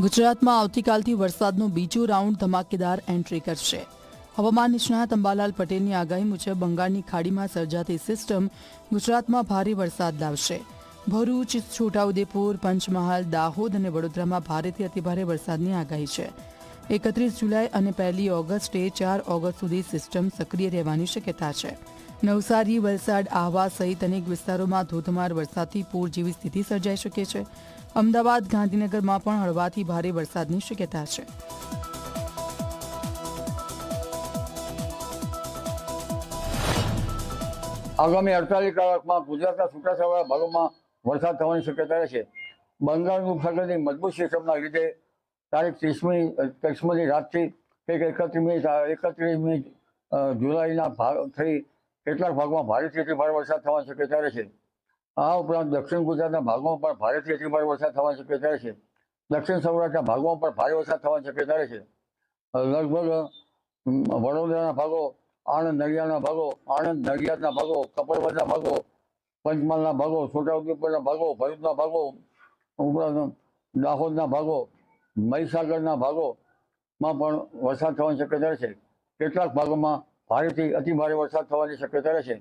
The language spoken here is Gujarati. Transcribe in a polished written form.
ગુજરાતમાં આવતીકાલથી વરસાદનો બીજો રાઉન્ડ ધમાકેદાર એન્ટ્રી કરશે। હવામાન નિષ્ણાત અંબાલાલ પટેલની આગાહી મુજબ બંગાળની ખાડીમાં સર્જાતી સિસ્ટમ ગુજરાતમાં ભારે વરસાદ લાવશે। ભરૂચ, છોટાઉદેપુર, પંચમહાલ, દાહોદ અને વડોદરામાં ભારેથી અતિભારે વરસાદની આગાહી છે। 31 જુલાઈ અને 1 ઓગસ્ટે 4 ઓગસ્ટ સુધી સિસ્ટમ સક્રિય રહેવાની શક્યતા છે। નવસારી, વલસાડ, આહવા સહિત અનેક વિસ્તારોમાં ધોધમાર વરસાદથી પૂર જેવી સ્થિતિ સર્જાઈ શકે છે। અમદાવાદ, ગાંધીનગરમાં પણ હળવાથી ભારે વરસાદની શક્યતા છે। આગામી 48 કલાકમાં ગુજરાતના છૂટાછવાયા ભાગોમાં વરસાદ થવાની શક્યતા છે। બંગાળની ઉપસાગરની મજબૂત સિસ્ટમના લીધે તારીખ 30મી રાતથી કંઈક 31મી જુલાઈના થઈ કેટલાક ભાગમાં ભારેથી અતિભારે વરસાદ થવાની શક્યતા રહેશે। આ ઉપરાંત દક્ષિણ ગુજરાતના ભાગોમાં પણ ભારેથી અતિભારે વરસાદ થવાની શક્યતા રહેશે। દક્ષિણ સૌરાષ્ટ્રના ભાગોમાં પણ ભારે વરસાદ થવાની શક્યતા રહેશે। લગભગ વડોદરાના ભાગો, આણંદ નડિયાદના ભાગો, કપડવંજના ભાગો, પંચમહાલના ભાગો, છોટાઉદેપુરના ભાગો, ભરૂચના ભાગો, ઉપરાંત દાહોદના ભાગો, મહીસાગરના ભાગોમાં પણ વરસાદ થવાની શક્યતા રહેશે। કેટલાક ભાગોમાં ભારેથી અતિભારે વરસાદ થવાની શક્યતા રહેશે।